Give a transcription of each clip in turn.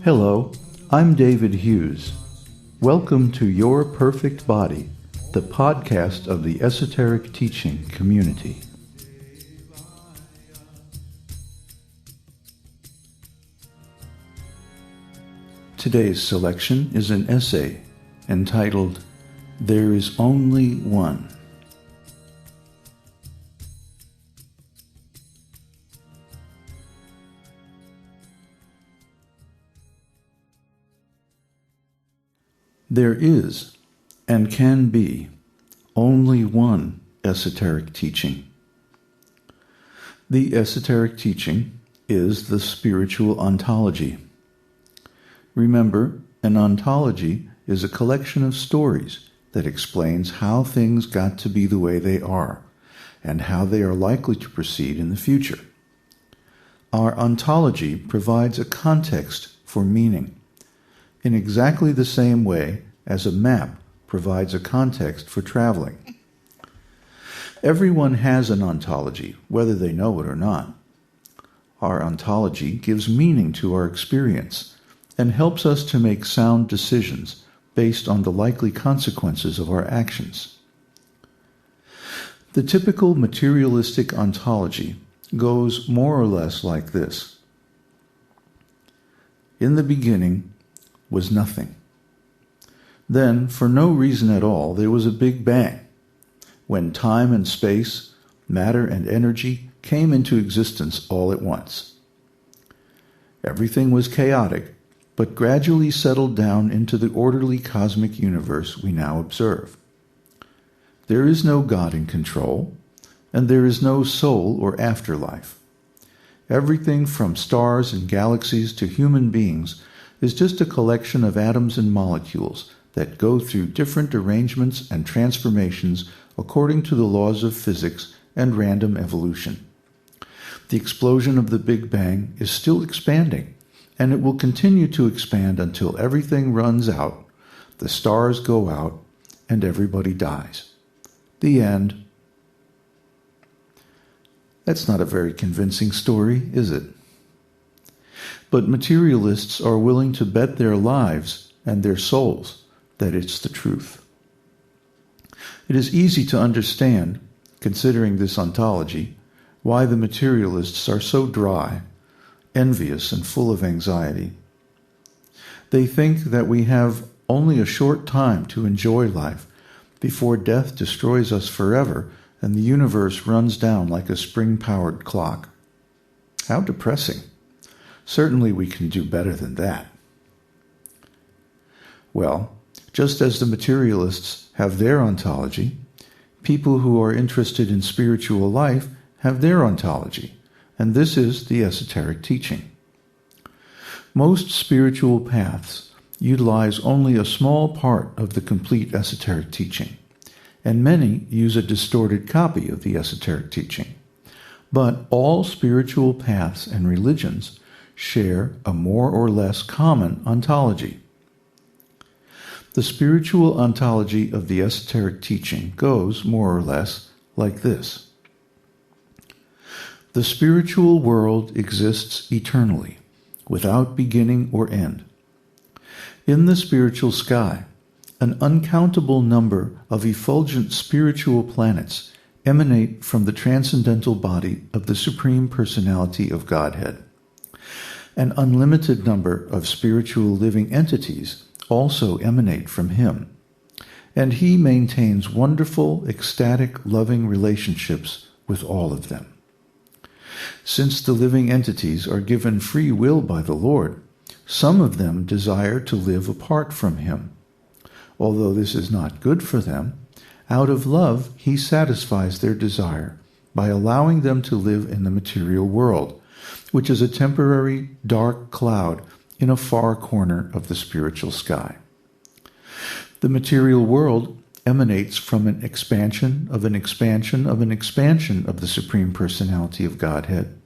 Hello, I'm David Hughes. Welcome to Your Perfect Body, the podcast of the Esoteric Teaching community. Today's selection is an essay entitled, There is Only One. There is, and can be, only one esoteric teaching. The esoteric teaching is the spiritual ontology. Remember, an ontology is a collection of stories that explains how things got to be the way they are, and how they are likely to proceed in the future. Our ontology provides a context for meaning, in exactly the same way as a map provides a context for traveling. Everyone has an ontology, whether they know it or not. Our ontology gives meaning to our experience and helps us to make sound decisions based on the likely consequences of our actions. The typical materialistic ontology goes more or less like this. In the beginning was nothing. Then, for no reason at all, there was a big bang, when time and space, matter and energy came into existence all at once. Everything was chaotic, but gradually settled down into the orderly cosmic universe we now observe. There is no God in control, and there is no soul or afterlife. Everything from stars and galaxies to human beings is just a collection of atoms and molecules that go through different arrangements and transformations according to the laws of physics and random evolution. The explosion of the Big Bang is still expanding, and it will continue to expand until everything runs out, the stars go out, and everybody dies. The end. That's not a very convincing story, is it? But materialists are willing to bet their lives and their souls that it's the truth. It is easy to understand, considering this ontology, why the materialists are so dry, envious, and full of anxiety. They think that we have only a short time to enjoy life before death destroys us forever and the universe runs down like a spring-powered clock. How depressing. Certainly we can do better than that. Well, just as the materialists have their ontology, people who are interested in spiritual life have their ontology, and this is the esoteric teaching. Most spiritual paths utilize only a small part of the complete esoteric teaching, and many use a distorted copy of the esoteric teaching. But all spiritual paths and religions share a more or less common ontology. The spiritual ontology of the esoteric teaching goes more or less like this. The spiritual world exists eternally, without beginning or end. In the spiritual sky, an uncountable number of effulgent spiritual planets emanate from the transcendental body of the Supreme Personality of Godhead. An unlimited number of spiritual living entities also emanate from him, and he maintains wonderful, ecstatic, loving relationships with all of them. Since the living entities are given free will by the Lord, some of them desire to live apart from him. Although this is not good for them, out of love he satisfies their desire by allowing them to live in the material world, which is a temporary dark cloud in a far corner of the spiritual sky. The material world emanates from an expansion of an expansion of an expansion of the Supreme Personality of Godhead,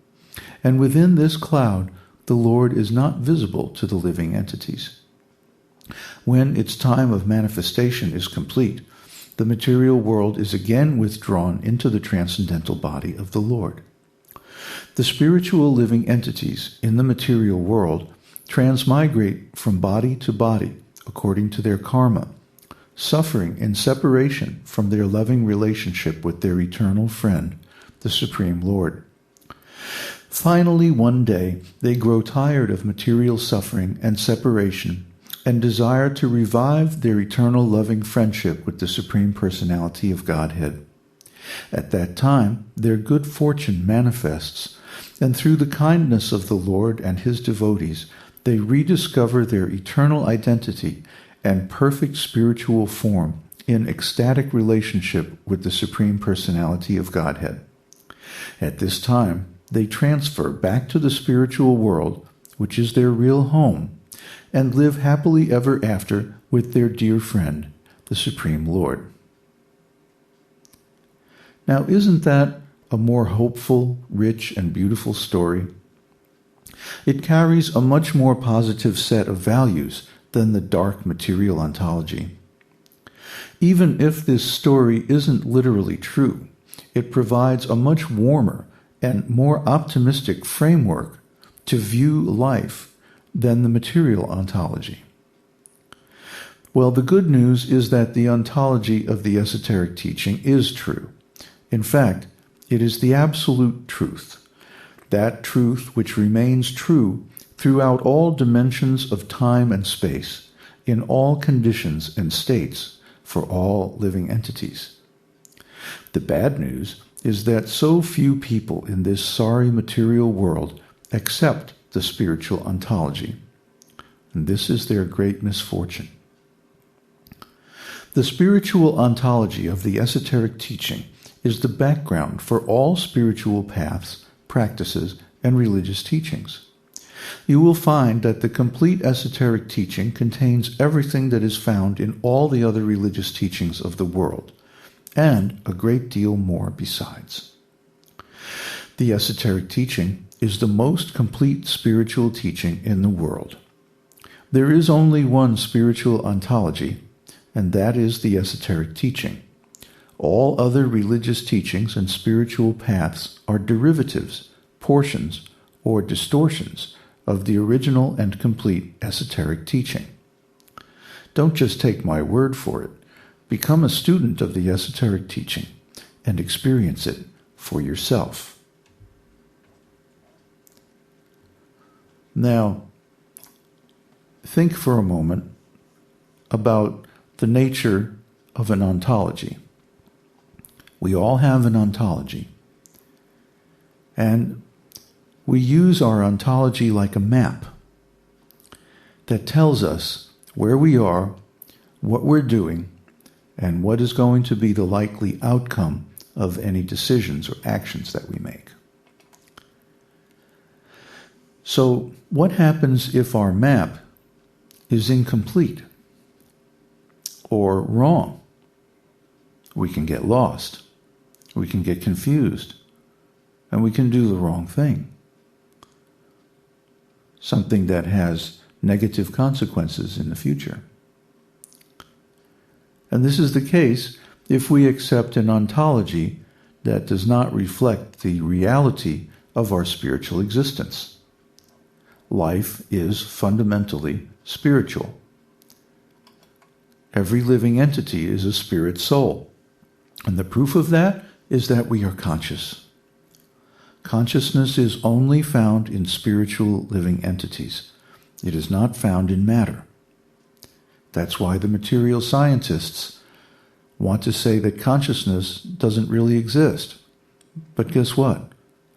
and within this cloud the Lord is not visible to the living entities. When its time of manifestation is complete, the material world is again withdrawn into the transcendental body of the Lord. The spiritual living entities in the material world transmigrate from body to body according to their karma, suffering in separation from their loving relationship with their eternal friend, the Supreme Lord. Finally, one day, they grow tired of material suffering and separation and desire to revive their eternal loving friendship with the Supreme Personality of Godhead. At that time, their good fortune manifests, and through the kindness of the Lord and his devotees, they rediscover their eternal identity and perfect spiritual form in ecstatic relationship with the Supreme Personality of Godhead. At this time, they transfer back to the spiritual world, which is their real home, and live happily ever after with their dear friend, the Supreme Lord. Now, isn't that a more hopeful, rich, and beautiful story? It carries a much more positive set of values than the dark material ontology. Even if this story isn't literally true, it provides a much warmer and more optimistic framework to view life than the material ontology. Well, the good news is that the ontology of the esoteric teaching is true. In fact, it is the absolute truth, that truth which remains true throughout all dimensions of time and space, in all conditions and states, for all living entities. The bad news is that so few people in this sorry material world accept the spiritual ontology, and this is their great misfortune. The spiritual ontology of the esoteric teaching is the background for all spiritual paths, practices, and religious teachings. You will find that the complete esoteric teaching contains everything that is found in all the other religious teachings of the world, and a great deal more besides. The esoteric teaching is the most complete spiritual teaching in the world. There is only one spiritual ontology, and that is the esoteric teaching. All other religious teachings and spiritual paths are derivatives, portions, or distortions of the original and complete esoteric teaching. Don't just take my word for it. Become a student of the esoteric teaching and experience it for yourself. Now, think for a moment about the nature of an ontology. We all have an ontology, and we use our ontology like a map that tells us where we are, what we're doing, and what is going to be the likely outcome of any decisions or actions that we make. So, what happens if our map is incomplete or wrong? We can get lost. We can get confused, and we can do the wrong thing. Something that has negative consequences in the future. And this is the case if we accept an ontology that does not reflect the reality of our spiritual existence. Life is fundamentally spiritual. Every living entity is a spirit soul. And the proof of that is that we are conscious. Consciousness is only found in spiritual living entities. It is not found in matter. That's why the material scientists want to say that consciousness doesn't really exist. But guess what?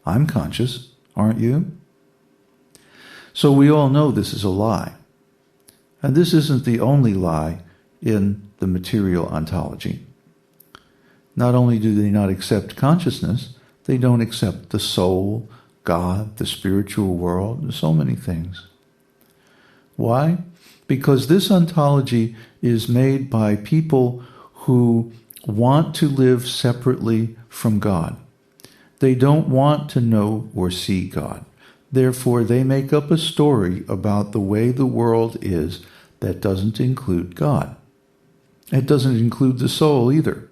I'm conscious, aren't you? So we all know this is a lie. And this isn't the only lie in the material ontology. Not only do they not accept consciousness, they don't accept the soul, God, the spiritual world, so many things. Why? Because this ontology is made by people who want to live separately from God. They don't want to know or see God. Therefore, they make up a story about the way the world is that doesn't include God. It doesn't include the soul either.